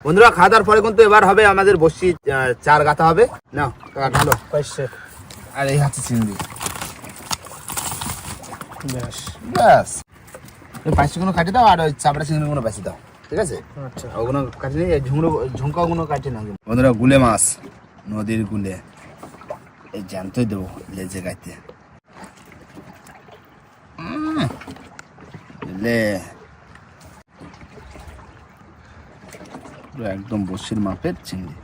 বন্ধুরা খাওয়া দাওয়ার পরে কিন্তু এবার হবে আমাদের বসি চার গাঁথা হবে। নাও ঢালো পাইছে। আর এই হচ্ছে চিংড়ি। ব্যাস ব্যাস পাঁচশোগুলো কাটি দাও আর ওই চাপড়া চিংড়িগুলো বেশি দাও, ঠিক আছে? আচ্ছা ওগুলো কাটি নিয়ে ঝুমকাগুলো কাটি না। বন্ধুরা গুলে মাছ, নদীর গুলে, এই জ্যান্তই দেবো লেজে গাইতে। লে একদম বসির মাপের চিংড়ি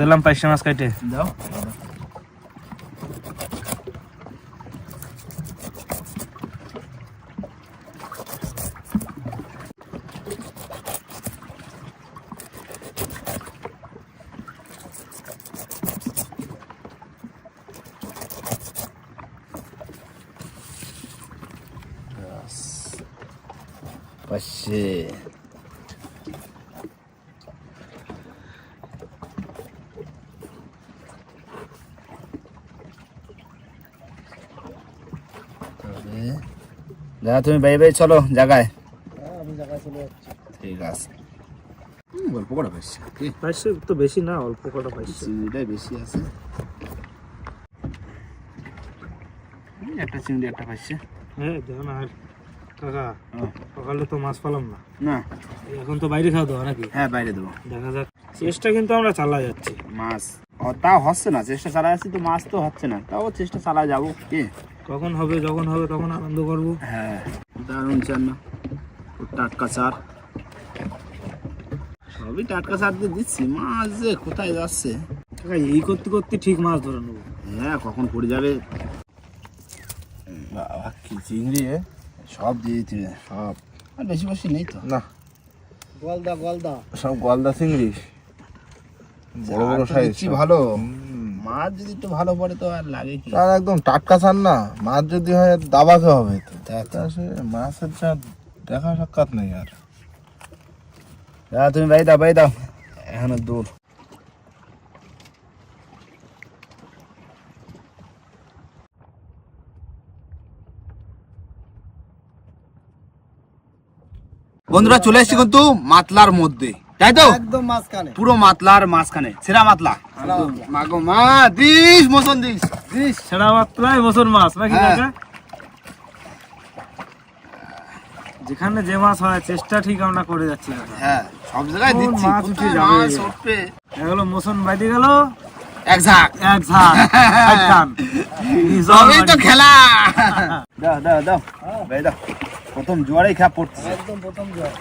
দিলাম পাইছে মাছ কাটে দাও। পাশে দাদা তুমি বাই বাই চলো জায়গায়। আমি জায়গায় চলে যাচ্ছি। ঠিক আছে। গল্প করা পাইছে কি পাইছে তো বেশি না, অল্প কটা পাইছে। চিংড়িটাই বেশি আছে। একটা চিংড়ি একটা পাইছে। হ্যাঁ দেখো না। আর কাকা সকালে তো মাছ পেলাম না, না এখন তো বাইরে খাওয়া দাওয়া নাকি? হ্যাঁ বাইরে দেবো। দেখা যাক, চেষ্টা কিন্তু আমরা চালা যাচ্ছি। মাছ তাও হচ্ছে না, চেষ্টা চালা যাচ্ছি তো মাছ তো হচ্ছে না, তাও চেষ্টা চালা যাবো কি। কখন হবে, যখন হবে তখন আনন্দ করবো। হ্যাঁ দারুণ চার না, টাটকা চার, সবই টাটকা চার দিয়ে দিচ্ছি। মাছ যে কোথায় যাচ্ছে কাকা এই করতে করতে ঠিক মাছ ধরে নেবো। হ্যাঁ কখন পড়ে যাবে। বাবা কি চিংড়ি, সব দিয়ে দিতে হবে, সব। আর বেশি বেশি নেই তো না, গলদা গলদা সব গলদা চিংড়ি, বড় বড় সাইজ ভালো। মাছ যদি একটু ভালো পড়ে তো আর লাগে কি। আর একদম টাটকা চান না, মাছ যদি হয় দাবাতে হবে তো। মাছের যা দেখা সাক্ষাৎ নেই আর। তুমি বাই দাও এখানে দূর। বন্ধুরা চলে এসেছি কিন্তু মাতলার মধ্যে, তাই তো? একদম মাঝখানে, পুরো মাতলার মাঝখানে, সেরা মাতলা। মাগো মা দিস মোচন দিস সেরা মাত্রায় বছর মাছ নাকি কাকা? যেখানে যে মাছ হয় চেষ্টা ঠিক আমরা করে যাচ্ছি। হ্যাঁ সব জায়গায় দিচ্ছি, মাছ উঠে যাবে। মাছ উঠবে। এগুলো মোচন বাইতে গেল এক ঝাঁক এক ঝাঁক এক টান। সবই তো খেলা। দাও ভাই দাও, প্রথম জোয়ারেই খেয়া পড়ছে। একদম প্রথম জোয়ার।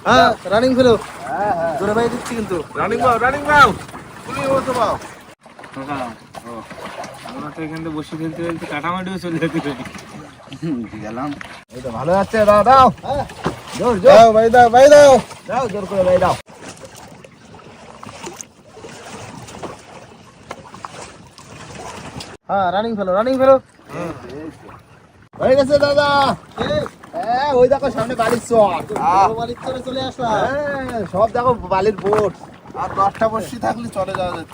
হ্যাঁ রানিং ফেলো। হ্যাঁ হ্যাঁ জোরে বাই দিচ্ছি কিন্তু। রানিং বাও তুমি ওতো বাও। কাকা আমরা তো এখানে বসে খেলতে খেলতে কাটামাটিও চলে যেতে পারি। গেলাম, এই তো ভালো যাচ্ছে। দাও জোর জোর দাও ভাই দাও দাও জোর করে ভাই দাও। হ্যাঁ রানিং ফেলো হয়ে গেছে দাদা। হ্যাঁ ওই দেখো সামনে বালির চর, বাড়ির চলে চলে আসলাম। হ্যাঁ সব দেখো বালির বোট। আর 10টা বসি থাকলে চলে যাওয়া যেত।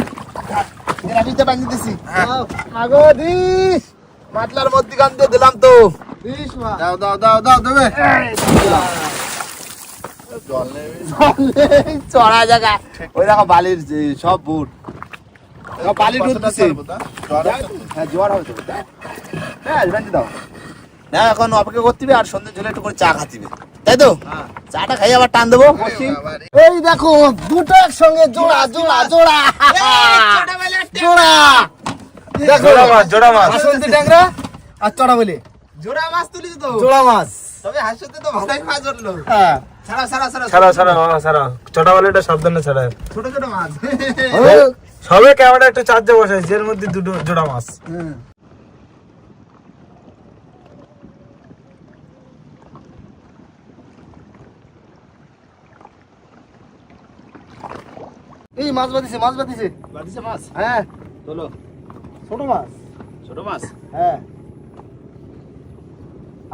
এরা দিতে বানিয়ে দিছি। আগো দিস মাতলার মধ্যিখান দিয়ে দিলাম তো। দাও দেবে। চড়া জায়গা, ওই দেখো বালির যে সব বুট, সব বালির উঠতেছে। হ্যাঁ জোয়ার হবে তো। হ্যাঁ বানিয়ে দাও। না এখন অপেক্ষা করতে হবে, আর সন্ধ্যে ঝোলে একটু করে চা খাতিবে, তাই তো? চাটা খাই আবার টান দেবো। এই দেখো দুটো একসঙ্গে জোড়া জোড়া জোড়া জোড়া। দেখো জোড়া মাছ বাসন্তী ট্যাংরা আর চড়া বলে জোড়া মাছ তুলি তো, জোড়া মাছ। তবে হাসতে তো ভালোই মাছ ধরলো। হ্যাঁ ছাড়া ছাড়া ছাড়া ছাড়া ছোট বলেটা সাবধানে ছাড়া। ছোট ছোট মাছ। সবে ক্যামেরা একটু চার্জে বসাইছে, এর মধ্যে দুটো জোড়া মাছ। এই মাছ বাঁধিছে মাছ। হ্যাঁ চলো ছোট মাছ। ছোট মাছ। হ্যাঁ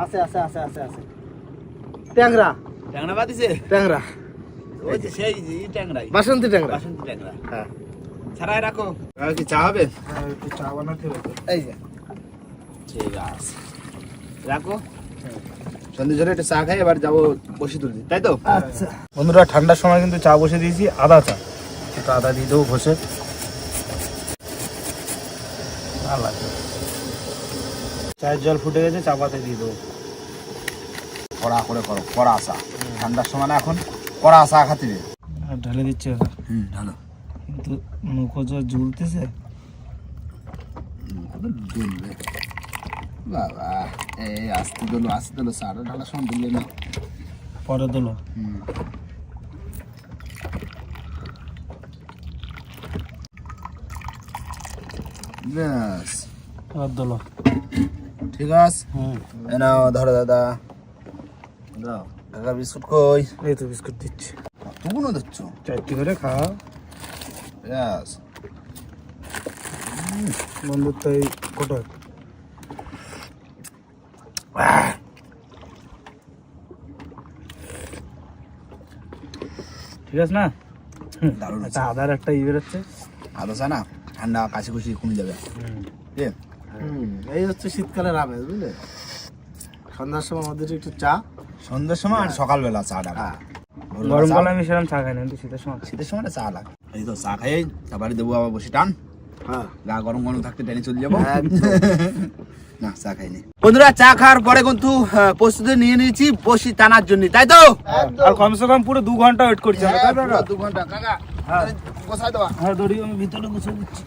আছে ট্যাংরা ট্যাংরা বাঁধিছে। ট্যাংরা ওই যে সেই ট্যাংরাই, বাসন্তী ট্যাংরা। বাসন্তী ট্যাংরা। হ্যাঁ ছাড়াই রাখো। আর কি চা হবে? একটু চা বানাতে হবে। এই যে ঠিক আছে রাখো। সন্ধ্যে ঝোলে একটু চা খাই, এবার যাবো বসি তুলতে, তাই তো? আচ্ছা বন্ধুরা, ঠান্ডার সময় কিন্তু চা বসে দিয়েছি, আদা চা, একটু আদা দিয়ে দেবো বসে। ভালো লাগবে। চায়ের জল ফুটে গেছে, চা পাতা দিয়ে দেবো। কড়া করে করো, কড়া চা। ঠান্ডার সময় না এখন কড়া চা খাতে হবে। আর ঢালে দিচ্ছি ওটা, ভালো। কিন্তু মুখো যা ঝুলতেছে। জ্বলবে বাবা, এই আস্তে দিলো চাটা ঢালার সময় দিলে না। পরে দিল। ব্যাস আর দিল। ঠিক আছে। এই নাও ধরো দাদা, দাও কাকা। বিস্কুট কই? এই তো বিস্কুট দিচ্ছি। কতগুলো দিচ্ছ? চারটি করে খাওয়া। ব্যাস। বন্ধুর তো এই কোটো। ঠিক আছে না? দারুণ একটা আদার একটা ই বেরোচ্ছে। আদা চা না, ঠান্ডা কাশি কুশি কমে যাবে। এই হচ্ছে শীতকালের আমেজ, বুঝলে? সন্ধ্যার সময় আমাদের একটু চা, সন্ধ্যার সময় আর সকালবেলা চাটা। গরমকালে আমি সেরকম চা খাই না, কিন্তু শীতের সময়। শীতের সময় চা লাগে। এই তো চা খাই, তারপরে দেবো আবার বসে টান। হ্যাঁ গা গরম গরম থাকতে টেনে চলে যাবো। না চা খাইনি। বন্ধুরা, চা খাওয়ার পরে কিন্তু প্রস্তুতি নিয়ে নিয়েছি বসি টানার জন্য, তাই তো? আর কমসে কম পুরো 2 ঘন্টা ওয়েট করছি আমরা, তাই না? 2 ঘন্টা কাকা। হ্যাঁ। বসাই দেওয়া। হ্যাঁ, দড়ি আমি ভিতরে বসে দিচ্ছি।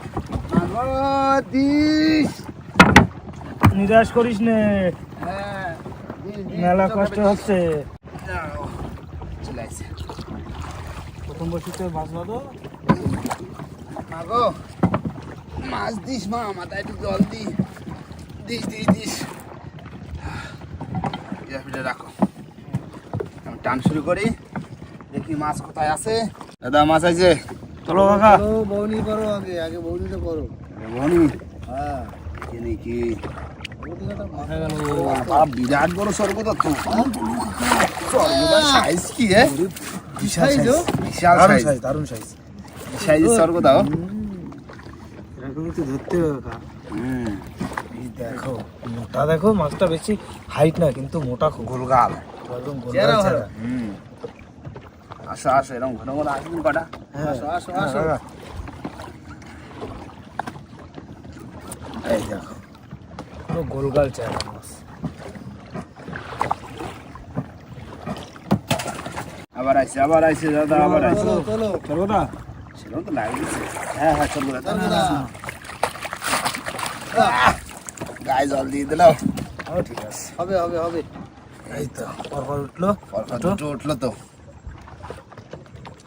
নিরাশ করিস নে, মেলা কষ্ট হচ্ছে। চলে আসছে। প্রথম বসিতে মাছ বাঁধো। মাগো, মাছ দিস মা, মাথায় একটু জল দিস। রাখো, আমি টান শুরু করি, দেখি মাছ কোথায় আছে। দাদা মাছ আছে? চলো কাকা। বৌনি করো, আগে বৌনিটা করো। বনি হ্যাঁ, কি হয়ে গেল। বিরাট বড় স্বর্গদা তো। স্বর্গদার সাইজ কি হে? বিশাল দারুণ সাইজ, সাইজ, দারুণ সাইজ। সাইজের স্বর্গদাও। এরকমই তো ধরতে হবে কাকা। এই দেখো মোটা, দেখো মাছটা বেশি হাইট না, কিন্তু মোটা খুব। গোলগাল। একদম গোলগাল চেহারা। আসো এরকম ঘন ঘন আসবেন কটা। হ্যাঁ, আসো। কাকা। এই দেখো, পুরো গোলগাল চেহারা মাছ। আবার আইছে দাদা, আবার আইছে। চলো চলো দা। সেরকম তো লাগছে। হ্যাঁ চলবো দাদা। গায়ে জল দিয়ে দিলাম। ও ঠিক আছে। হবে। এই তো পরপর উঠলো। পরপর দুটো উঠলো তো।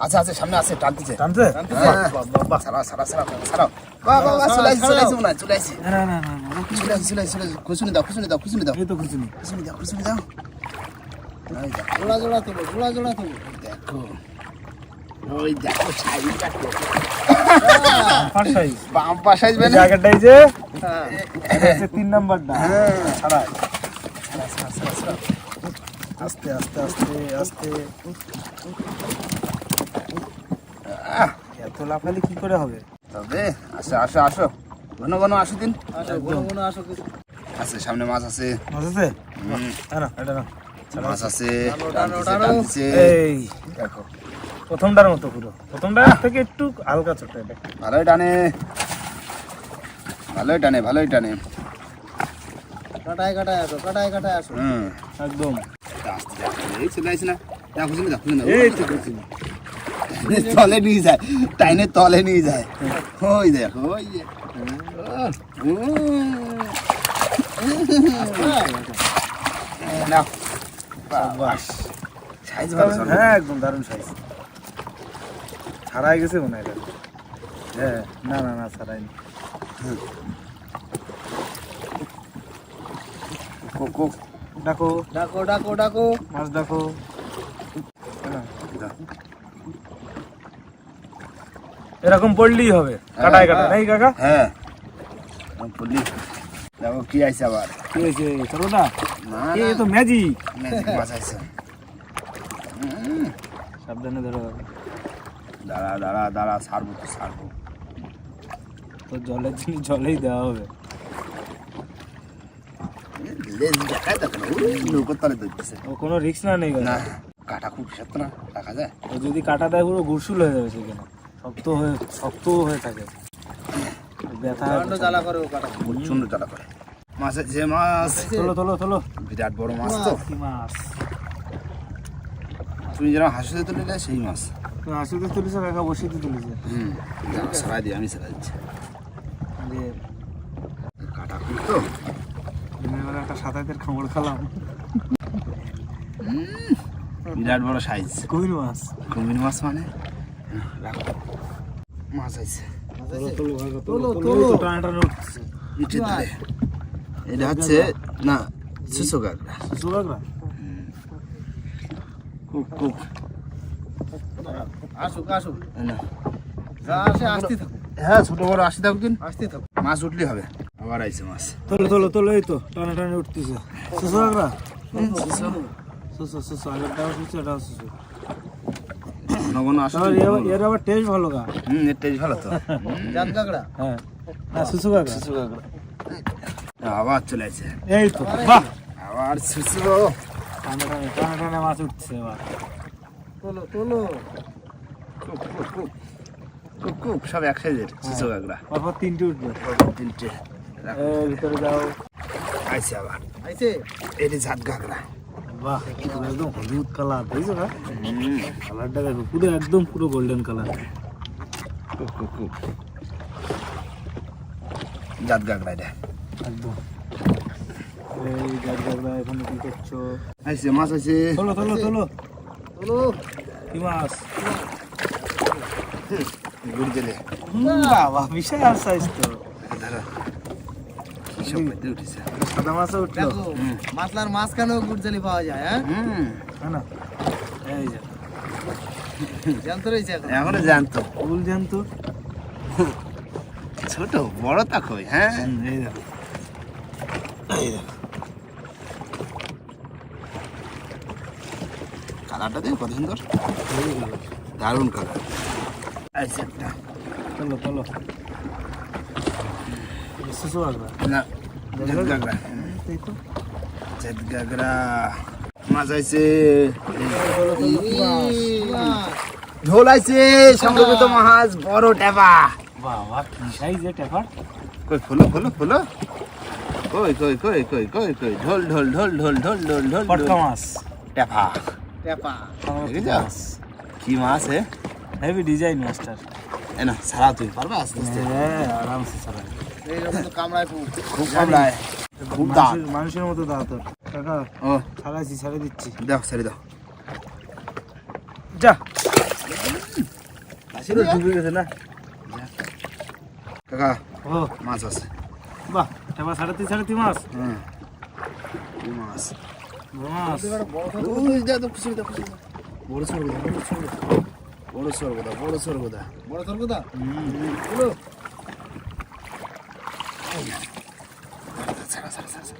আচ্ছা সামনে আছে, টানতেছে। টানছে? বাহ, সারাও। বাহ, চলে আসছে মনে হয়, চলে আসছে। না। চলে আসছে। খুশনি দাও। এই তো খুঁজুনি। খুশনি দাও। এই দেখো, জোড়া তোলো। দেখো। ওই দেখো সাইজ দেখো। First size. বাম্পার সাইজ এই বেনে। জায়গাটাই যে হ্যাঁ, এটা হচ্ছে 3 নাম্বারটা। ছাড়াই। আস্তে। এত লাফালে কি করে হবে? তবে আসো। ঘন আসো দিন। ঘন আসো কিছু। আছে সামনে মাছ আছে। মাছ আছে? হুম, না, এটা না। মাছ আছে। টানো। টানতেছে। এই দেখো, প্রথমটার মতো পুরো। প্রথমটার থেকে একটু হালকা ছোট এটা। ভালোই টানে। কাটায় আসো। হুম, একদম। আস্তে। এই চলে আসছে না। খুশনি দাও। এই তো খুঁজুনি। তলে নিয়ে যায়, টাইনে তলে নিয়ে যায়। ওই দেখো, ওই যে। নাও। বাস। সাইজ ভালো। হ্যাঁ, একদম দারুণ সাইজ। ছাড়াই গেছে মনে হয় এটা। হ্যাঁ, না ছাড়াইনি। ডাকো মাছ ডাকো। এরকম পড়লেই হবে, কাটায় নাই কাকা? হ্যাঁ, বললি দেখো কি আইছে আবার। কি হয়েছে? চলো না, না এই তো ম্যাজিক। ম্যাজিক মাছ আইছে। সাবধানে ধরো কাকা। দাঁড়া, ছাড়বো। তো জলের জিনিস জলেই দেওয়া হবে। লেজ দেখায় দেখো না, নৌকোর তলে ধরতেছে। ও কোনো রিস্ক না নেই না কাটা খুব শক্ত না, রাখা যায়। ও যদি কাটা দেয় পুরো গুরসুল হয়ে যাবে সেখানে, শক্ত হয়ে থাকে, ব্যথা জ্বালা করে ও কাটা। প্রচন্ড জ্বালা করে। মাছের যে মাছ, তোলো বিরাট বড় মাছ তো। কি মাছ? তুমি যেরকম হাসিতে তুলে সেই মাছ। তুই হাসিতে তুলিস কাকা, বসিতে তুলিছে? সারাই দিই, আমি সারাই দিচ্ছি। যে কাটা খুব তো, দিনের বেলা একটা সাঁতারের খামড় খেলাম, বিরাট বড় সাইজ কুমির মাছ। কুমির মাছ মানে রাখো, মাছ আছে তোলো টানা উঠছে। ইটের ধারে। এটা হচ্ছে না শুশো কাঁকড়া। সুগাগরা খুব খুব আসুক আসুক, না যা আসে আসতে থাকো, হ্যাঁ ছোট বড় আসতে থাকুক দিন, আসতে থাকো। মাছ উঠলেই হবে। আবার আইছে মাছ। তোলো, এই তো টানা উঠতেছে। সুগাগরা সুসু আগেরটাও সুসু, এটাও সুসু। ঘন ঘন আসে। এর আবার টেস্ট ভালো গা। এর টেস্ট ভালো তো। জাত কাঁকড়া। হ্যাঁ সুসু কাকা। আবার চলে আসে। এই তো বাহ, আবার শুশু। টানা মাছ উঠছে এবার। তোলো খুব খুব খুব খুব খুব সব এক সাইজের শুশু কাঁকড়া। তারপর 3টে উঠবে। 3টে এই ভিতরে যাও। আইছে আবার। আইছে। এটি ঝাট কাঁকড়া। বাহ, একদম হলুদ কালার, দেখছো না কালারটা? দেখো পুরো একদম পুরো গোল্ডেন কালার। খুব খুব খুব ঝাট কাঁকড়া এটা একদম। এই গাছগুলো এখন কি করছো? আইছে মাছ আছে। তোলো কি মাছ? গুড় জেলে। বাবা বিশাল সাইজ তো। ধরো কি সব পেতে উঠেছে। সাদা মাছও উঠলো। দেখো মাছলার মাঝখানেও গুড়জালি পাওয়া যায়, হ্যাঁ হ্যাঁ না, এই যে জানতে রয়েছে এখন। এখনো জানতো ফুল জানতো। ছোট বড় তা কই। হ্যাঁ এই দেখো, কালারটা দেখো কত সুন্দর, দারুণ কালার। আইছে একটা। তোলো সুসু আসবে না ঝাট কাঁকড়া। এই তো। ঝাট কাঁকড়া মাছ আইছে। ঝোল আইছে সংরক্ষিত মাছ, বড় টেপা। বাবা কি সাইজ এ টেপার। কই ফুলো ফুলো ফুলো, কই কই কই কই কই কই ঢোল ঢোল ঢোল ঢোল ঢোল ঢোল ঢোল পটকা মাছ। টেপা। টেপা। দেখেছ কি মাছ? Heavy design master. এ না সারা তুই পারবে আস্তে আস্তে। হ্যাঁ আরামসে চালাই। এইরকম তো কামড়ায় খুব। খুব কামড়ায়, খুব দাঁত। মানুষের মতো দাও তোর কাকা। ও ছেড়ে দিচ্ছি। দাও ছেড়ে দাও। যা পুরো ডুবে গেছে না কাকা। ও মাছ আছে। বাহ, টেপা সাড়ে তিন মাছ। হুম কি মাছ? মাছ ওই যা তো খুশি দাও খুশি দাও। বড় সরগোদা, বড় সরগোদা, বড় সরগোদা। বড় সরগোদা। ছাড়া ছাড়া ছাড়া।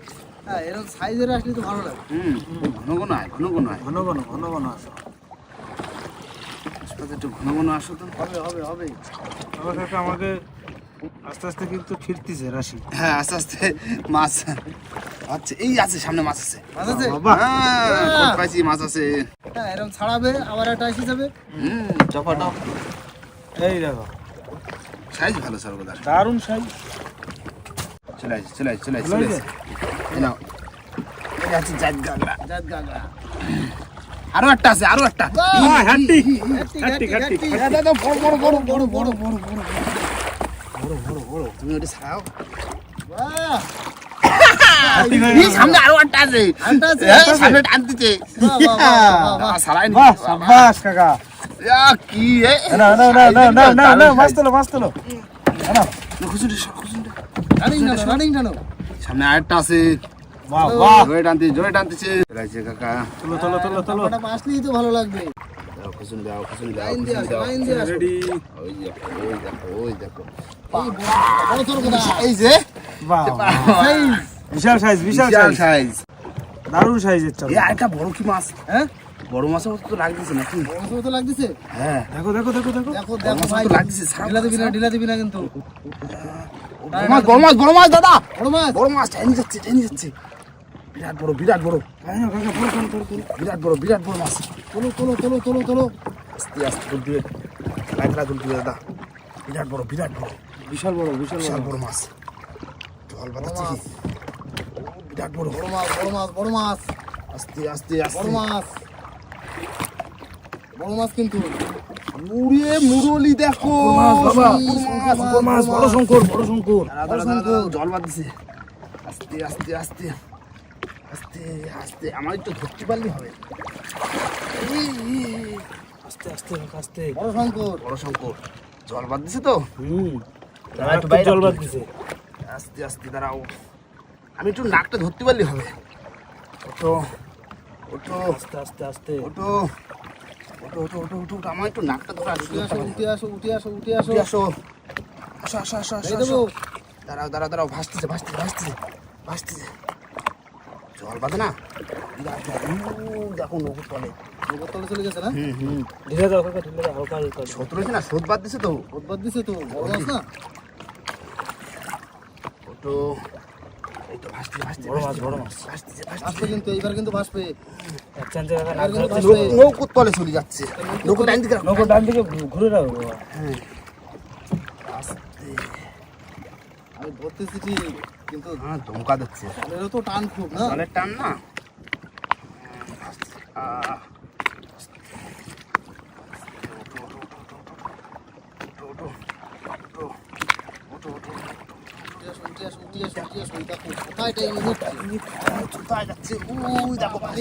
হ্যাঁ এরকম সাইজের আসলে তো ভালো লাগে। ঘন ঘন আয়, ঘন ঘন আয়। ঘন ঘন আসো। হাসপাতালে একটু ঘন ঘন আসো তো। হবে। আমার কাকা আমাকে আস্তে আস্তে কিন্তু ফিরতেছে রাশি। হ্যাঁ আস্তে আস্তে মাছ আচ্ছা এই আছে, সামনে মাছ আছে। মাছ আছে। বাহ, হ্যাঁ কোট পাইছি, মাছ আছে। হ্যাঁ এরকম ছাড়াবে আবার একটা এসে যাবে। টপা টপ। এই দেখো সাইজ ভালো সরগোদার। দারুণ সাইজ। চলে আসছে চলে আসছে চলে আসছে চলে আসছে। এই নাও, এই আছে জাত কাঁকড়া। জাত কাঁকড়া। আরো একটা আছে, আরো একটা। হাঁটি হাঁটি। দাদা বড় বড় বড় বড় বড় বড় বড় বড় বড়। তুমি ওটা ছাড়াও। বাহ, এই সামনে আরো একটা আছে। আরেকটা আছে? হ্যাঁ, সামনে টানতেছে। বাহ। সারাই নি। বাহ সাবাস কাকা। কি এ? না মাছ তোলো। খুশুন সর, খুশুন। রানিং টানো। সামনে আরেকটা আছে। বাহ জোরে টানতেছে। রাইছে কাকা। তোলো। ওটা আসলেই তো ভালো লাগবে। দাও খুশুন দাও, খুশুন দাও, লাইন দিয়ে খুশুন আসো, দাও। লাইন দিয়ে আসো। রেডি। ওই দেখো, ওই দেখো, ওই দেখো। এই বড় সরগোদা। এই যে বাহ বিশাল সাইজ। দারুণ সাইজের চাল। এই আরেকটা বড় কি মাছ? হ্যাঁ বড় মাছের মতো তো লাগতেছে নাকি? বড় সরগোদা তো লাগতেছে। হ্যাঁ দেখো দেখো বড় মাছ ভাই, তো লাগতেছে। ঢিলা দিবি না কিন্তু। বড় মাছ দাদা, বড় মাছ। বড় মাছ টেনে যাচ্ছে। বিরাট বড় বিরাট বড় বিরাট বড় মাছ। তোলো আস্তে আস্তে তুলবে, খেলা তুলবে দাদা। বিরাট বড় বিশাল বড় মাছ। জল বাতাচ্ছে কি? বিরাট বড় বড় মাছ আস্তে আস্তে আস্তে বড় মাছ কিন্তু মুড়িয়ে মুরলি দেখো বড় শঙ্কর জল বাঁধছে। আস্তে আস্তে আস্তে আস্তে আস্তে আমার একটু ধরতে পারলে হবে। আস্তে বড় শঙ্কর জল বাদ দিছে তো। জল বাদ দিছে। আস্তে আস্তে দাঁড়াও, আমি একটু নাকটা ধরতে পারলে হবে। ওটো ওটো আস্তে ওটো ওটো ওটো ওটো ওটো আমার একটু নাকটা ধরে উঠে আসো আসো দাঁড়াও ভাসতেছে জল বাঁধে না। দেখো নৌকো তলে চলে গেছে না? হুম ঢিলে দাও কাকা, ঢিলে দাও হালকা হালকা। শত্রু হয়েছে না, স্রোত বাদ দিছে তো। উৎপাদ দিছে তো, বড় মাছ না? ওটো এই তো ভাসতে বড় মাছ। ভাসতেছে আসবে কিন্তু, এইবার কিন্তু ভাসবে। এক চান্সে কাকা আর কিন্তু ভাসবে। নৌকো তলে চলে যাচ্ছে। নৌকো ডান দিকে রাখো। নৌকো ডান দিকে ঘুরে রাখো বাবা। হ্যাঁ আস্তে আমি ধরতেছি ঠিক, কিন্তু ধমকা দিচ্ছে। জলেরও তো টান খুব না? জলের টান না। উঠে আসো, দেখো, কোথায় টাইম হচ্ছে? কোথায় যাচ্ছে? ওই দেখো ভাই।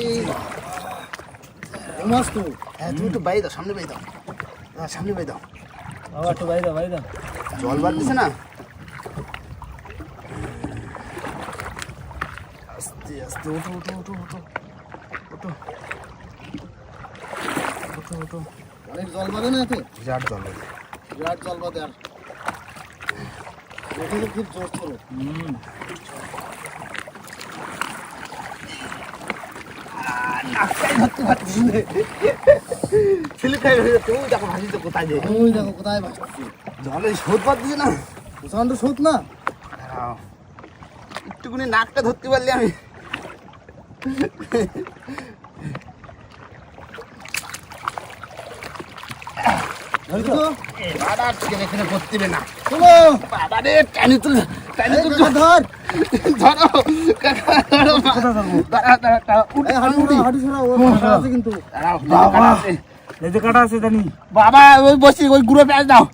বড় মাছ তো। হ্যাঁ তুমি একটু বাইরে দাও, সামনে বাইরে দাও। হ্যাঁ সামনে বাইরে দাও। বাবা একটু বাইরে দাও। জল বাদ দিছে না। আস্তে আস্তে ওঠো অনেক জল বাঁধে না এতে? বিরাট জল বাদে। বিরাট জল বাঁধে। আর ওখানে খুব জোর ছিল। কোথায় যে ওই দেখো কোথায় ভাসছে। জলে স্রোত বাদ দিছে না। প্রচন্ড স্রোত না? দাঁড়াও, একটুখানি নাকটা ধরতে পারলে আমি। ধরছো? বাবা চিকেন এখানে করতে হবে না। চলো। বাবা রে টানি তুল ধর। ধরো কাকা, ধরো। দাঁড়াও, এই হাঁটু ছড়া, ও কাটা আছে কিন্তু। বাবা লেজে কাটা আছে জানি। বাবা ওই বসি, ওই গুঁড়ো পেঁয়াজ দাও।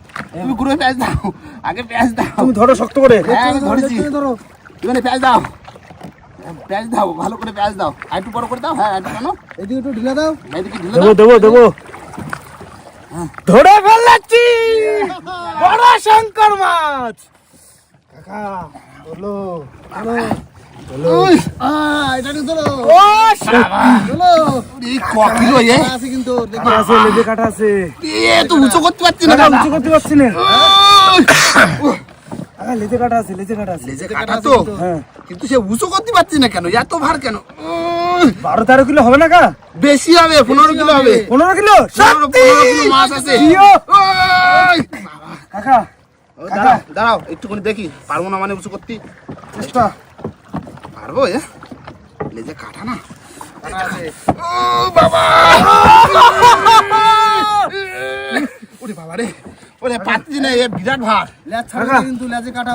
তুমি গুঁড়ো পেঁয়াজ দাও, আগে পেঁয়াজ দাও। তুমি ধরো শক্ত করে। হ্যাঁ, আমি ধরেছি। ধরো। তুমি পেঁয়াজ দাও, ভালো করে পেঁয়াজ দাও। আর একটু বড় করে দাও। হ্যাঁ একটু কেন এদিকে একটু ঢিলে দাও। এদিকে ঢিলে দাও। দেবো। ধরে ফেললাচ্ছি বড় শঙ্কর মাছ। কাকা বলো। উই, এটা নিয়ে ধরো। ও শালা, চলো। এই ক কিলো এ? আছে কিন্তু, দেখি। আছে লেজে কাটা আছে। এ তো উঁচু করতে পারছি না কাকা দাদা। উঁচু করতে পারছি না। উই, কাকা লেজে কাটা আছে। লেজে কাটা কাটা আছে তো, কিন্তু। হ্যাঁ কিন্তু সে উঁচু করতে পারছি না কেন? এত ভার কেন? উই, 12-13 কিলো হবে না কাকা? বেশি হবে, 15 কিলো হবে। 15 কিলো? 15 কিলো মাছ আছে। জিও। ওই, কাকা দাঁড়াও একটুখানি দেখি, পারবো না মানে উঁচু করতে? চেষ্টা। পারবো এ? লেজে কাটা না। কাটা আছে। ও বাবা, ওরে বাবা রে, ওরে পাচ্ছি না, এ বিরাট ভার। লেজ ছাড়া কাকা। কিন্তু, লেজে কাটা।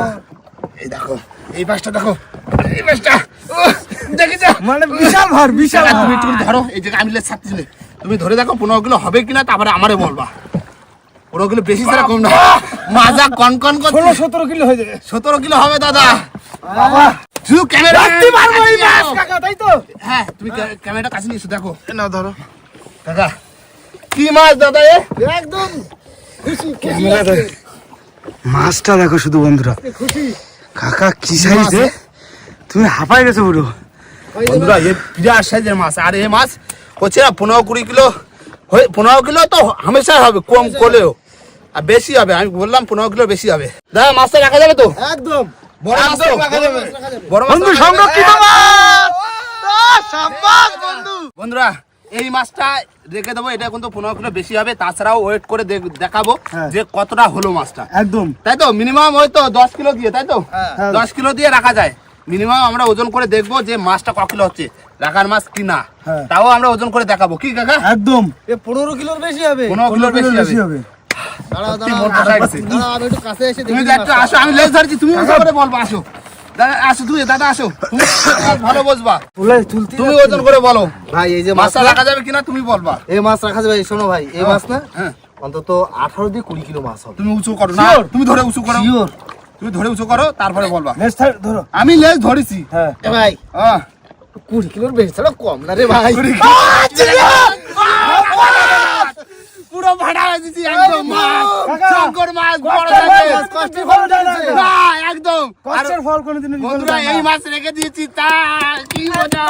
এই দেখো, এই মাছটা দেখো, এই মাছটা দেখেছ? মানে বিশাল ভার, বিশাল তুমি ভার। একটু ধরো, এই যে আমি লেজ ছাড়তেছি না। তুমি ধরে দেখো 15 কিলো হবে কিনা, তারপরে আমারে বলবা। 15 কিলো বেশি ছাড়া কম না। মাজা কনকন করছে। 16-17 কিলো হয়ে যাবে। 17 কিলো হবে দাদা। বাবা শুধু ক্যামেরা রাখতে পারবো এই মাছ কাকা, তাই তো? হ্যাঁ তুমি ক্যামেরাটা কাছে নিয়ে এসো, দেখো না ধরো কাকা কি মাছ দাদা এ? একদম খুশি। ক্যামেরা ধরে। মাছটা দেখো শুধু বন্ধুরা। খুশি। কাকা কি সাইজ রে, তুমি হাঁপাই গেছো পুরো। বন্ধুরা এ বিরাট সাইজের মাছ, আর এ মাছ হচ্ছে না 15-20 কিলো। 15 কিলো তো হামেশা হবে, কম করলেও। আর বেশি হবে, আমি বললাম 15 কিলো বেশি হবে। দাদা মাছটা রাখা যাবে তো? একদম বড় মাছ তো? রাখা যাবে। বড় মাছ বন্ধু রাখা যাবে? সংরক্ষিত মাছ। শাবাশ বন্ধু। বন্ধুরা এই মাছটা রেখে দেবো, এটা কিন্তু 15 কিলো বেশি হবে। তাছাড়াও ওয়েট করে দেখাবো হ্যাঁ। যে কতটা হলো মাছটা, একদম তাই তো? মিনিমাম হয়তো 10 কিলো দিয়ে, তাই তো? হ্যাঁ। 10 কিলো দিয়ে রাখা যায়। মিনিমাম আমরা ওজন করে দেখবো যে মাছটা ক কিলো হচ্ছে, রাখার মাছ কি না। হ্যাঁ। তাও আমরা ওজন করে দেখাবো, কি কাকা? একদম এ 15 কিলোর বেশি হবে, 15 কিলোর বেশি হবে। সত্যি মন খারাপ হয়ে গেছে। আমি একটু কাছে এসে তুমি একটু আসো, আমি লেজ ধরছি, তুমি ওজন করে বলবো। আসো দাদা, আসো তুমি, দাদা আসো, তুমি ভালো বুঝবা, তুমি ওজন করে বলো ভাই। এই যে মাছটা রাখা যাবে কিনা তুমি বলবা। এই মাছ রাখা যাবে, শোনো ভাই, এই মাছ না হ্যাঁ, অন্তত 18 দিয়ে 20 কিলো মাছ হবে। তুমি উঁচু করো না, Sure? তুমি ধরে উঁচু করো, শিওর? তুমি ধরে উঁচু করো, তারপরে বলবা। ধরো। আমি লেজ ধরেছি। হ্যাঁ এ ভাই, আহ, 20 কিলোর বেশি ছাড়া কম না রে ভাই। পুরো ভাড়া হয়ে দিছি একদম মাছ, কাকা, শঙ্কর মাছ, বড় কষ্টের ফল, সাইজের। কষ্টের ফল উঠায় না। না, একদম। আর কষ্টের ফল কোনোদিনও বিফল বন্ধুরা হয় না। এই মাছ রেখে দিয়েছি, তা কি মজা।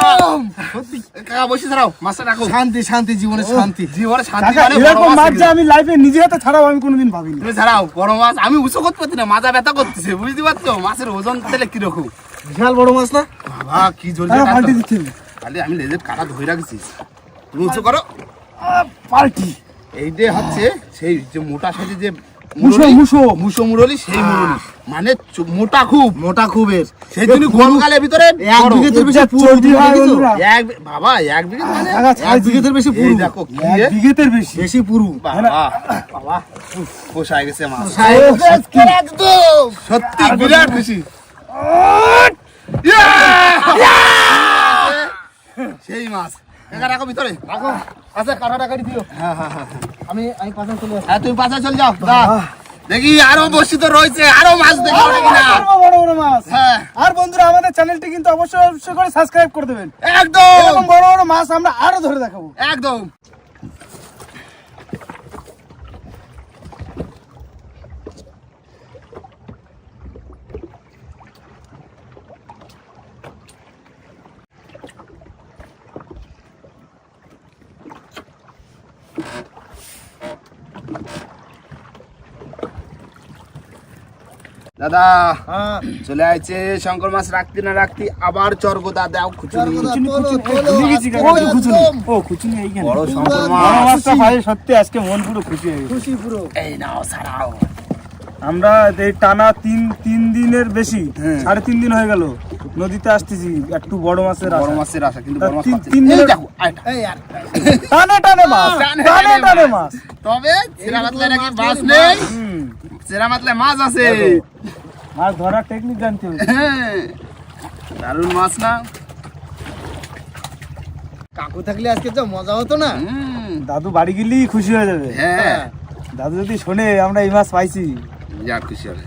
কাকা বসে ছাড়াও, মাছটা রাখো। শান্তি শান্তি, জীবনে শান্তি। জীবনে শান্তি কাকা, মানে বড় এরকম মাছ মাছ যে রেখে আমি লাইফে নিজে হাতে ছাড়াও আমি কোনোদিন ভাবিনি। তুমি ছাড়াও বড় মাছ, আমি উঁচু করতে পারছি না, মাজা ব্যথা করতেছে, বুঝতে পারছো? মাছের ওজন দিলে কিরকম বিশাল বড় মাছ না? বাবা, কি জ্বলছে কাকা, পাল্টে দিচ্ছে। খালি আমি লেজের কাটা ধরে রাখছি। তুমি উঁচু করো। পাল্টি। এই যে হচ্ছে সেই যে মোটা সাইজের যে মুসো, মুসো। মুসো মুরলি, সেই মুরলি মানে মোটা খুব, মোটা খুবের। সেই জন্য গোল গালের ভিতরে এক বড়। বিঘেতের বেশি পুরো চর্বি হয় দেখেছো? বন্ধুরা। বাবা 1 বিঘে মানে কাকা, 6 বিঘেতের বেশি এই পুরু। দেখো কি এক রে? বিঘেতের বেশি। বেশি পুরু। বাবা বাবা পোষায় গেছে মাছ, একদম। সত্যি বিরাট খুশি। সেই মাছ একা রাখো ভিতরে, রাখো। আচ্ছা, কাটাটা কাটি দিও। হ্যাঁ হ্যাঁ হ্যাঁ আমি পাশে চলে আসি। হ্যাঁ, তুমি পাশে চলে যাও। দা, দেখি আরো বসি তো রয়েছে, আরো মাছ দেখো কিনা। বড় বড় মাছ। হ্যাঁ আর বন্ধুরা, আমাদের চ্যানেলটি কিন্তু অবশ্যই অবশ্যই করে সাবস্ক্রাইব করে দেবেন। একদম এরকম বড় বড় মাছ আমরা আরো ধরে দেখাবো। একদম। দাদা হ্যাঁ, চলে আইছে শঙ্কর মাছ রাখতে না রাখতে আবার চরগোদা দাও খুচুনি। বড় শঙ্কর মাছ সত্যি আজকে মন পুরো খুশি হয়ে গেছে। খুশি পুরো। এই নাও ছাড়াও। আমরা এই টানা তিন দিনের বেশি, হ্যাঁ। 3.5 দিন হয়ে গেল নদীতে আসতেছি একটু বড় মাছের বড় আশা। মাছের আশা, কিন্তু বড় মাছ তিন- পাচ্ছি তিন না। এই দিনের- দেখো, আইটা। টানে টানে মাছ, টানে টানে মাছ। তবে চেরা মাতলায় নাকি মাছ নেই, চেরা মাতলায় মাছ আছে। মাছ ধরার টেকনিক জানতে হবে। হ্যাঁ, দারুণ মাছ না? কাকু থাকলে আজকে যা মজা হতো না। হুম, দাদু বাড়ি গেলেই খুশি হয়ে যাবে। হ্যাঁ, দাদু যদি শোনে আমরা এই মাছ পাইছি, যাক খুশি হবে।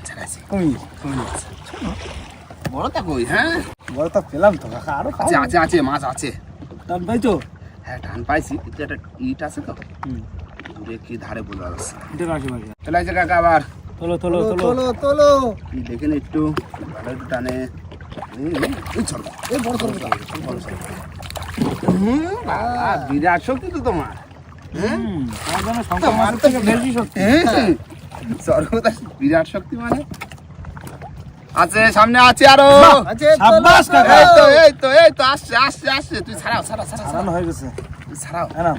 ছাড়াইছি। কুমির। বড়টা কই? হ্যাঁ, বড় তো পেলাম তো কাকা, আরো আছে আছে আছে, মাছ আছে। টান পাইছো? হ্যাঁ, টান পাইছি, কিন্তু একটা ইট আছে তো দূরে, কি ধারে বোঝা যাচ্ছে না। এটা কাছে বাড়ি। চলে আসছে কাকা আবার। তোলো তোলো তোলো তোলো। কি দেখেন একটু, ভালো একটু টানে। এই ছোট, এই বড় তোলো। বাবা, বিরাট শক্তি তো তোমার। আমার যেন শঙ্কর মাছের থেকে বেশি শক্তি। সর্বদা বিরাট শক্তি মানে আছে, সামনে আছে আরো। সাব্বাস কাকা। এই তো আসছে আসছে আসছে, তুই ছাড়াও ছাড়াও ছাড়াও হারানো হয়ে গেছে। তুই ছাড়াও, হ্যাঁ না?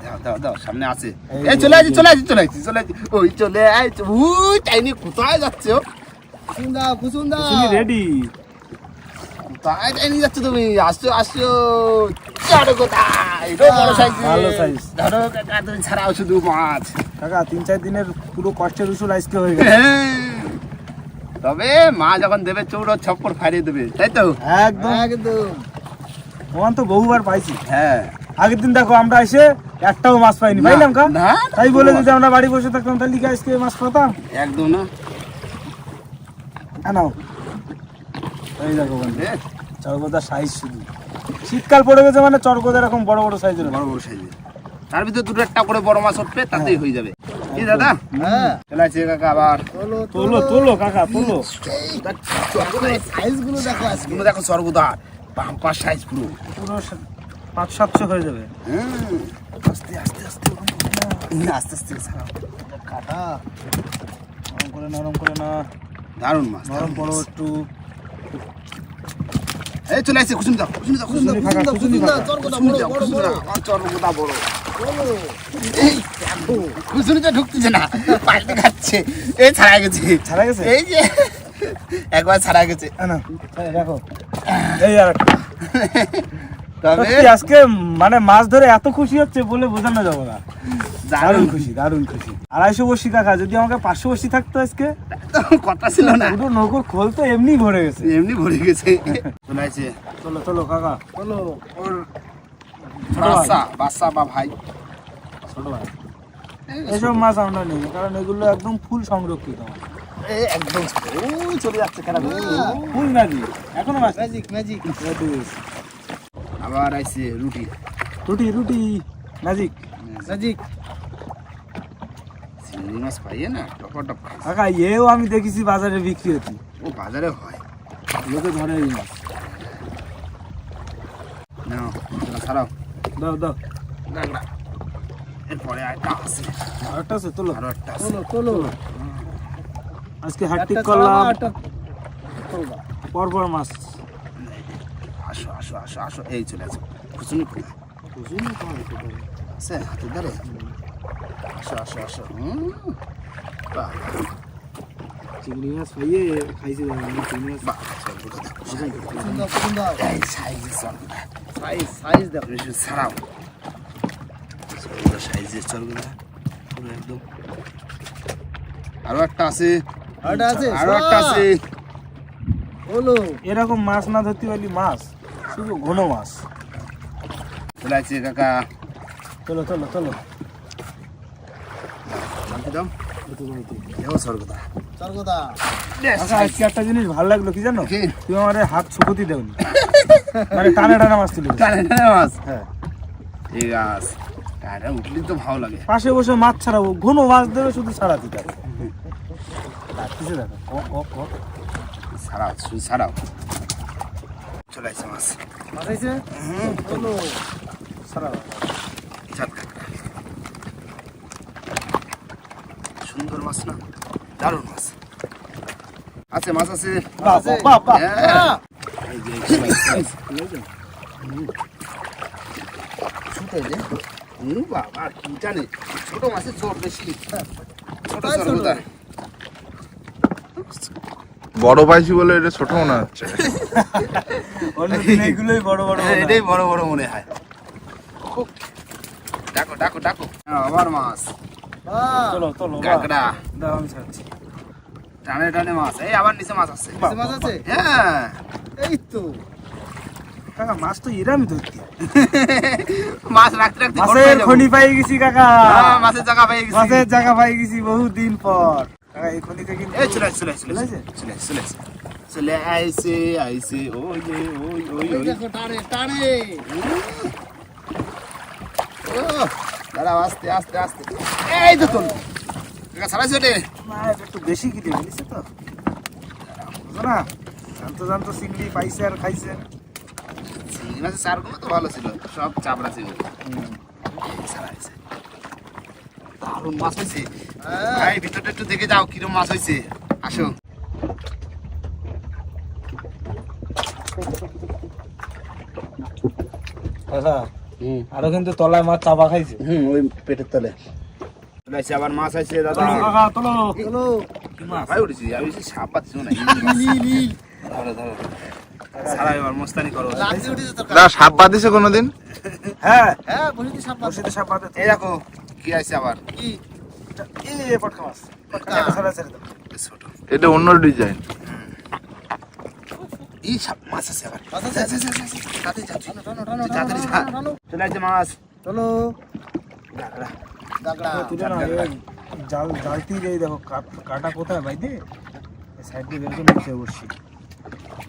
দাও দাও দাও, সামনে আছে। এই এই চলে আসছি চলে আসছি চলে আসছি চলে আসছি, ওই চলে আসছে। উই টাইনি কোথায় যাচ্ছে ও? কুসুন্দা রেডি। কোথায় টাইনি যাচ্ছে তুমি? আসছো আসছো, চড়ো কোথায়? বড় সাইজ, ভালো size। ধরো কাকা, তুমি ছাড়াও শুধু মাছ। কাকা 3-4 দিনের পুরো কষ্টের উসুল আজকে হয়ে গেছে। তবে মা যখন দেবে চৌড়ো ছপ্পর ফাড়িয়ে দেবে, তাই তো? একদম একদম। ওমান তো বহুবার পাইছি। হ্যাঁ, আগের দিন দেখো আমরা এসে একটাও মাছ পাইনি, পাইলাম কা? না, তাই বলে যদি আমরা বাড়ি বসে থাকতাম তাহলে কি আজকে মাছ পেতাম? একদম না। নাও এই দেখো বন্ধু, এ, চরগোদার সাইজ শুধু। শীতকাল পড়ে গেছে মানে চরগোদা এরকম বড় বড় সাইজের। বড় বড় সাইজে, তার ভিতরে দুটো একটা করে বড় মাছ উঠবে, তাতেই হয়ে যাবে। কি দাদা? হ্যাঁ, চলে আসছে কাকা আবার। তোলো তোলো কাকা তোলো। সাইজ গুলো দেখো, আজকে দেখো সর্বদার বাম্পার সাইজ পুরো। পুরো 500-700 হয়ে যাবে। আস্তে আস্তে আস্তে আস্তে আস্তে ছাড়াও। কাটা নরম করে না, দারুণ মাছ, নরম বড় একটু। এই চলে আসছে, কুসুম দাও কুসুম দাও কুসুম দাও কুসুম দাও, কুসুম দাও, কুসুম দাও কুসুম দাও, আমার চরমোদা বড়। এই দেখো, কুসুমটা ঢুকতেছে না, পাল্টে খাচ্ছে। এই ছাড়া গেছে, ছাড়া গেছে? এই যে একবার ছাড়া গেছে না এই দেখো এই আর একটা। তবে সত্যি আজকে মানে মাছ ধরে এত খুশি হচ্ছে বলে বোঝানো যাবে না। দারুণ খুশি দারুণ খুশি। 250 বসি কাকা, যদি আমাকে 500 বসি থাকতো আজকে কথা ছিল না, পুরো নৌকোর খোল তো এমনি ভরে গেছে। এমনি ভরে গেছে। চলে আসছে চলো চলো কাকা চলো। ওর ছোট ভাই, বাচ্চা বাচ্চা বা ভাই। ছোট ভাই এসব মাছ আমরা নেই, কারণ এগুলো একদম ফুল সংরক্ষিত মাছ। একদম ওই চলে যাচ্ছে খেলা। ফুল ম্যাজিক, এখনো মাছ ম্যাজিক ম্যাজিক। আবার আইছে রুটি রুটি রুটি ম্যাজিক ম্যাজিক। চিংড়ি মাছ পাইয়ে না টপ টপ খাই। কাকা এও আমি দেখেছি বাজারে বিক্রি হচ্ছে, ও বাজারে হয়, লোকে ধরে এই মাছ। নাও ছাড়াও দাও দাও লাগলা। এরপরে আরেকটা আছে, আরেকটা আছে, তোলো আরো একটা আছে। তোলো তোলো। আজকে হাটটি করলাম পরপর মাছ। আসো আসো আসো আসো, এই চলে আসো। খুচুনি কোথায় আছে? হাতের ধারে। আসো আসো আসো। বাহ চিংড়ি মাছ খাইয়ে খাইছি চিংড়ি মাছ। বাহ, চর্বিটা দেখো, এই সাইজের চর্বিটা। সাইজ দেখো। বেশি ছাড়াও চর্বিটা, সাইজের চর্বিটা পুরো একদম। আরো একটা আছে, আরো একটা আছে। হলো এরকম মাছ না ধরতে পারলি মাছ, শুধু ঘন মাছ। চলে আসছে কাকা। চলো চলো চলো। জানতে দাও, দেখো চর্বিটা। আচ্ছা আজকে একটা জিনিস ভালো লাগলো কি জানো, কি? তুমি আমার হাত শুকোতে দেওনি, মানে টানে টানে মাছ তুলে। টানে টানে মাছ। হ্যাঁ ঠিক আছে, টানে উঠলি তো ভালো লাগে। পাশে বসে মাছ ছাড়াবো, ঘন মাছ দেবে শুধু ছাড়াতে পারে। ডাকতেছে দেখো ক ক ক। ছাড়াও শুধু ছাড়াও। চলে আসছে মাছ। মাছ আইছে চলো ছাড়াও। চাঁদ কাঁকড়া, সুন্দর মাছ না, দারুণ মাছ আছে, মাছ আছে। বাহ বাহ বাহ। হ্যাঁ। এই যে, চলে আসছে, চলে আসছে। ছোট এই যে। বাবা কি জানে, ছোট মাছের জোর বেশি। ছোট সর্বদা বড় পাইছি বলে এটা ছোট মনে হচ্ছে। অন্যদিন এইগুলোই বড় বড় মনে হয়। এটাই বড় বড় মনে হয়। খুব ডাকো ডাকো ডাকো। আবার মাছ, চলো চলো কাঁকড়া, দাও আমি ছাড়ছি। টানে টানে মাছ। এই আবার নিচে মাছ আছে। মাছ আছে? হ্যাঁ, এই তো কাকা মাছ তো এরামই ধরতি। মাছ রাখতে রাখতে বড় হয়ে মাছের যাবো। খনি পাই গেছি কাকা। হ্যাঁ, মাছের জায়গা পেয়ে গেছি। মাছের জায়গা পাই গেছি বহুদিন পর। কাকা এই খনিতে কিন্তু এই চলে আসছে, চলে আসছে, চলে চলে আসছে, চলে আসছে, চলে আসছে। চলে আইছে আইছে, ওই যে ওই ওই ওই। টানে টানে। ও, দাঁড়াও, আস্তে আস্তে আস্তে। এই তো তোল কাকা, ছাড়াইছে ওটে। না এটা একটু বেশি কি দিয়ে ফেলিছে তো, বুঝো না? জানতো জানতো চিংড়ি পাইছে আর খাইছে। চিংড়ি মাছের চারগুলো তো ভালো ছিল, সব চাপড়া চিংড়ি। ছাড়াইছে, দারুণ মাছ হয়েছে। ভাই ভিতরটা একটু দেখে যাও কিরম মাছ হয়েছে। আসো। কাকা আরো কিন্তু তলায় মাছ চাপা খাইছে। ওই পেটের তলে চলে আসছে, আবার মাছ আছে দাদা। তোলো কাকা তোলো তোলো। কি মাছ? ভাই উঠেছি, আমি বলছি সাপ পাচ্ছি না। ধরো ধরো, ছাড়া এবার মস্তানি করো। না সাপ বাঁধিছে কোনোদিন? হ্যাঁ হ্যাঁ বসিতে সাপ বাঁধে। এই দেখো কি আছে আবার। কি এই পটকা মাছ, পটকা ছাড়া ছেড়ে দাও। ছোট এটা অন্য ডিজাইন। এই সাপ মাছ আছে আবার। তাড়াতাড়ি যা, তাড়াতাড়ি যা। চলে আসছে মাছ। চলো কাঁকড়া, তুলে না এই জাল জালতি রে দেখো কাটা কোথায় ভাই দে সাইড দিয়ে বের করে নিচে বসছি।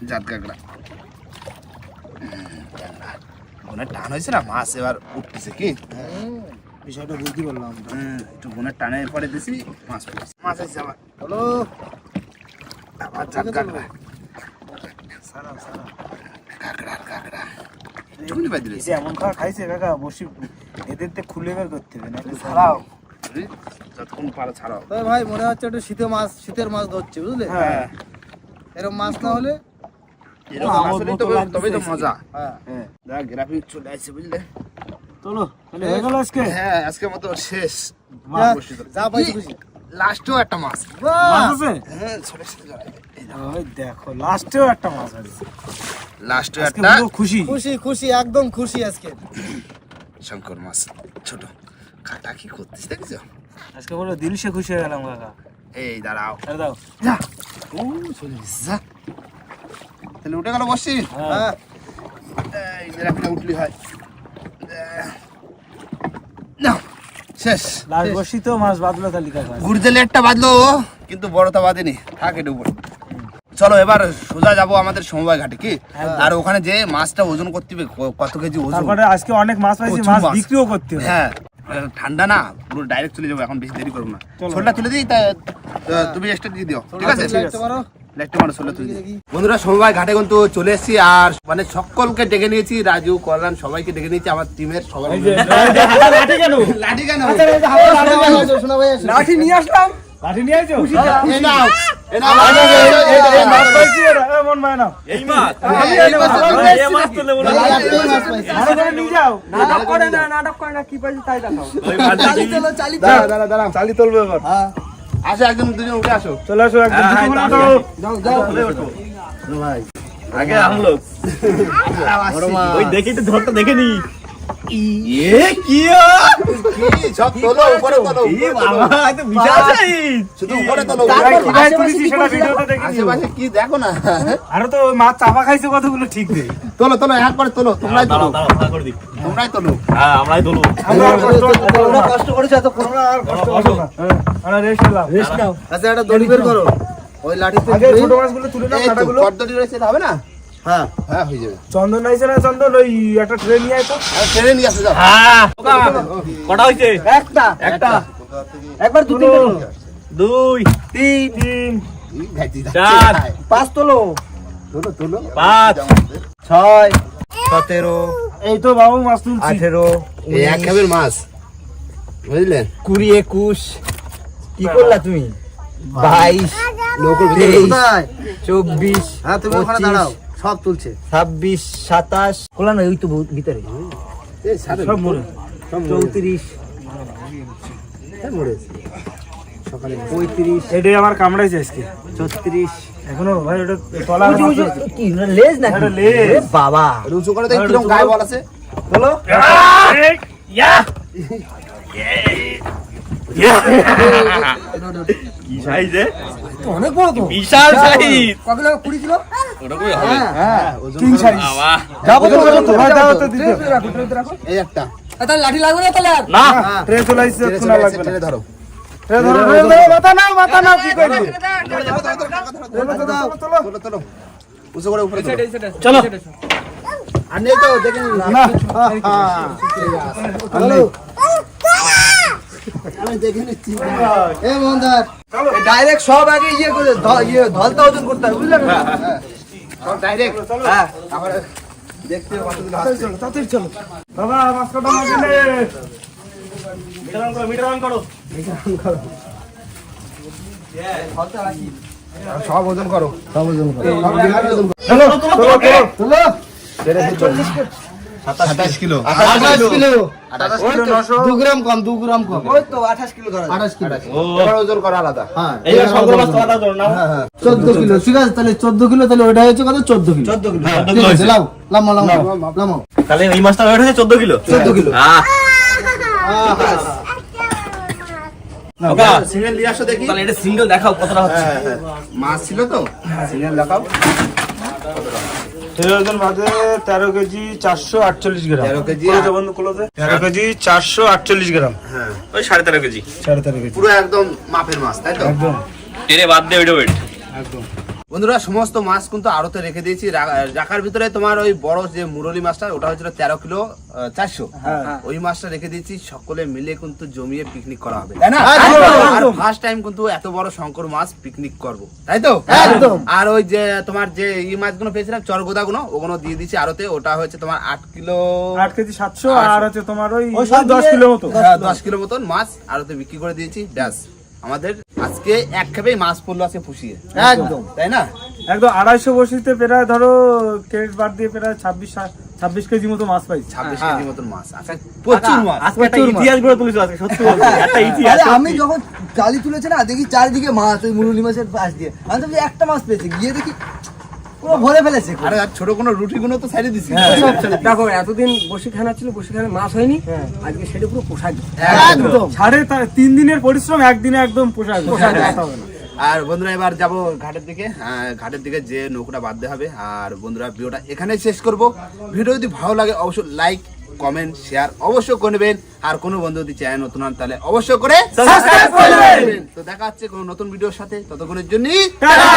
জাত কাঁকড়া। বোনের টান হয়েছে না, মাছ এবার উঠতেছে কি। বিষয়টা বুঝতে পারলাম। একটু বোনের টানে পরে দিছি, মাছ পড়েছে। মাছ আছে আবার। চলো আবার জাত কাঁকড়া, সারা সারা কাঁকড়া কাঁকড়া। চুনি বাজি এই যে এমন খাওয়া খাইছে কাকা বসি, এদের তো খুলে বের করতে হবে না ছাড়াও, যতক্ষণ পারো ছাড়াও। তবে ভাই মনে হচ্ছে একটু শীতের মাছ ধরছে বুঝলে, হ্যাঁ, এরকম মাছ না হলে এরকম মাছ হলেই তবেই তো মজা। হ্যাঁ দেখ গ্রাফিক চলে আসছে বুঝলে। চলো তাহলে হয়ে গেল আজকে। হ্যাঁ, আজকের মতো শেষ। যা পাইছি খুশি। লাস্টেও একটা মাছ। মাছ আছে? হ্যাঁ, ছোট ছোট জড়াই। ওই দেখো লাস্টেও একটা মাছ আছে। লাস্টে আজকে একটা পুরো খুশি। খুশি খুশি একদম খুশি আজকে। শঙ্কর মাছ ছোট কাটা কি করছিস দেখছো? আজকে পুরো দিলসে খুশি হয়ে গেলাম কাকা। এই দাঁড়াও, ছেড়ে দাও। ও চলে গেছে, যা। তাহলে উঠে গেল বসছি। হ্যাঁ। এই যে একটা উঠলি হয়। না শেষ। লাস্ট বসি তো মাছ বাদলো তালি কাকা। গুড়জেলে একটা বাঁধলো কিন্তু বড়টা বাঁধেনি, থাক এটা উপরে। চলো এবার সোজা যাবো আমাদের সমবায় ঘাটে, কি আর ওখানে যে মাছটা ওজন করতে হবে, কত কেজি ওজন। তারপরে আজকে অনেক মাছ পাইছি, প্রচুর মাছ মাছ। বিক্রিও করতে হবে। হ্যাঁ ঠান্ডা না, পুরো ডাইরেক্ট চলে যাবো, এখন বেশি দেরি করবো না। চলো। ছোটটা তুলে দিই, তুমি এক্সট্রা দিয়ে দিও, ঠিক আছে? ঠিক আছে। লাইটটা মারো, ছোটটা তুলে দিই। বন্ধুরা সমবায় ঘাটে কিন্তু চলে এসেছি, আর মানে সকলকে ডেকে নিয়েছি, রাজু কল্যাণ সবাইকে ডেকে নিয়েছি, আমার টিমের সবাই। এই যে, লাঠি কেন? লাঠি কেন? শোনা ভাই আসো। লাঠি নিয়ে আসলাম। লাঠি নিয়ে আইছো? এই নাও, এই নাও। এই মাছ পাইছি এরা, এ মন মায় নাও। এই মাছ। এই মাছ তুলে বলো। আরো করে নিয়ে যাও। নাটক করে না কি পাইছি তাই দেখাও। চালি চলো চালি চলো। দাঁড়া চালি তুলবে এবার। হ্যাঁ আসো একজন দুজন উঠে আসো। চলে আসো একদম জুতো খুলে ওঠো। যাও যাও। আগে हम लोग ওই দেখি তো ধরটা দেখে নি কি সব তোলো, উপরে তোলো। বাবা তো বিশাল সাইজ শুধু উপরে তোলো। কিভাবে তুলেছি সেটা ভিডিওতে দেখে নিও। আশেপাশে কি দেখো না। আরো তো ওই মাছ চাপা খাইছে কতগুলো ঠিক নেই। তোলো তোলো, এক করে তোলো, তোমরাই তোলো, দাঁড়াও করে দি তোমরাই তোলো। হ্যাঁ আমরাই দলু আমরা আর কষ্ট করতে পারবো না। কষ্ট করেছো এত করো না আর কষ্ট করবো না। আমরা রেস্ট নিলাম। নাও। আচ্ছা একটা দড়ি বের করো। ওই লাঠিতে আগে ছোট মাছগুলো তুলে নাও, এই তো, কাঁটাগুলো। পর্দাটি রয়েছে, এটা হবে না? হ্যাঁ হ্যাঁ হয়ে যাবে। চন্দন নাইছে না চন্দন, ওই একটা ট্রেন নিয়ে আয় তো। আর ট্রেনে নিয়ে আসো, যাও। হ্যাঁ কটা হইছে একটা একটা একবার দু তিনটে তোলো। 2 তিন। এই ভাইটি যাচ্ছে। 4 পাঁচ তোলো। তোলো তোলো। 5 ছয় 17 এই তো বাবু মাছ তুলছি। 18 এই এক খাবের মাছ, বুঝলেন? 20 21 কি করলা তুমি 22 নৌকোর ভিতরে। কোথায় 24 হ্যাঁ তুমি ওখানে দাঁড়াও সব তুলছে 26 27 কোলা না ওই তো ভিতরে এই সাড়ে সব মরে। 34 35 এটাই আমার কামড়াইছে আজকে। 36 এখনো ভাই ওটা তলা কি লেজ নাকি এটা লেজ। এ বাবা রুচু করে দেখ কিরকম গায়ে বল আছে। বলো। কি সাইজ অনেক বড় তো বিশাল সাইজ কতগুলো 20 কিলো ওটা কই হবে হ্যাঁ ওজন কিং সাইজ। বাবা যাবো তো ভাই দাও তো দিতে। রাখো এই একটা তাহলে লাঠি লাগবে না তাহলে আর না ট্রেন চলে আসছে, ট্রেনে শোনা চলে লাগবে এসেছে, না। ট্রেনে ধরো। ট্রেন ধরো, ট্রেন ধরো, মাথা নাও কি করবি? তোলো তোলো, উঁচু করে উপরে তোলো। চলো আর নেই তো, দেখে নিন। না। হ্যালো আমি দেখে নিচ্ছি। এ মন্দার ডাইরেক্ট সব আগে ইয়ে করে ধলতা ওজন করতে হবে বুঝলেন সব ডাইরেক্ট। হ্যাঁ তারপরে দেখতে হবে কতগুলো আছে। তাড়াতাড়ি চলো। বাবা মাছ কাটা মাছ এনে। মিটার অন করো সব ওজন করো। সব ওজন করো। চলো, চলো, চলো। তুলো 27 কিলো। 28 kilo 28 kilo 900। 2 গ্রাম কম 2 গ্রাম কম ওই তো 28 কিলো ধরা 28 কিলো এবার ওজন করো আলাদা। হ্যাঁ এইবার শঙ্কর মাছ তোলা দাও না 14 কিলো ঠিক আছে তাহলে 14 কিলো তাহলে ওটা হচ্ছে কত 14 কিলো 14 কিলো ঠিক আছে লাও লামা লামা তাহলে এই মাছটা ওয়েট হচ্ছে 14 কিলো 14 কিলো হ্যাঁ ওকা সিঙ্গেল নিয়ে আসো দেখি। তাহলে এটা সিঙ্গেল দেখাও কতটা হচ্ছে হ্যাঁ, হ্যাঁ। মাছ ছিল তো, সিঙ্গেল দেখাও। ওজন বাদে 13 কেজি 448 গ্রাম। 13 কেজি। ক্লোজে বন্ধু ক্লোজে। 13 কেজি 448 গ্রাম। হ্যাঁ ওই 13.5 কেজি 13.5 কেজি। পুরো একদম মাপের মাছ, তাই তো? একদম টেনে বাদ দে ওইটা ওয়েট একদম। বন্ধুরা সমস্ত মাছ কিন্তু আড়তে রেখে দিয়েছি। রাখার ভিতরে তোমার ওই বড় যে মুরলি মাছটা ওটা হয়েছিল 13 কিলো 400। ওই মাছটা রেখে দিয়েছি, সকলে মিলে কিন্তু জমিয়ে পিকনিক করা হবে, তাই না? আর ফার্স্ট টাইম কিন্তু এত বড় শঙ্কর মাছ পিকনিক করব, তাই তো? একদম। আর ওই যে তোমার যে এই মাছগুলো পেয়েছিলাম চরগোদাগুলো, ওগুলো দিয়ে দিয়েছি আড়তে। ওটা হচ্ছে তোমার 8 কিলো 8 কেজি 700 আর হচ্ছে তোমার ওই ওই সব 10 কিলো মতো। 10 কিলো মতন মাছ আড়তে বিক্রি করে দিয়েছি। ব্যাস আমাদের আজকে এক খেপেই মাছ পড়লো আজকে পুষিয়ে, একদম তাই না? একদম 250 বসিতে প্রায় ধরো ক্রেডিট বাদ দিয়ে প্রায় 26 কেজি মতো মাছ পাইছি। 26 কেজি মতন মাছ। আচ্ছা প্রচুর মাছ। আজকে একটা ইতিহাস গড়ে তুলেছো আজকে সত্যি বলছি একটা ইতিহাস আরে আমি যখন জালি তুলেছে না, দেখি চারিদিকে মাছ, ওই মুরুলি মাছের পাশ দিয়ে। আমি তো একটা মাছ পেয়েছি, গিয়ে দেখি পুরো ভরে ফেলেছে। আরে আর ছোট কোনো রুটি গুলো তো সাইডে দিছি। দেখো এতদিন বসিখানা ছিল, বসিখানে মাছ হয়নি, আজকে সেটা পুরো পোষায় একদম 3.5 দিনের পরিশ্রম একদিনে একদম পোষায় কথা হবে না। আর বন্ধুরা এবার যাব ঘাটের দিকে। ঘাটের দিকে যে নৌকাটা বাঁধতে হবে। আর বন্ধুরা ভিডিওটা এখানেই শেষ করব। ভিডিও যদি ভালো লাগে অবশ্যই লাইক, কমেন্ট, শেয়ার অবশ্যই করে নেবেন। আর কোনো বন্ধু যদি চ্যানেল নতুন হন তাহলে অবশ্যই করে সাবস্ক্রাইব করে নেবেন। তো দেখা হচ্ছে কোনো নতুন ভিডিওর সাথে, ততক্ষণের জন্য টাটা।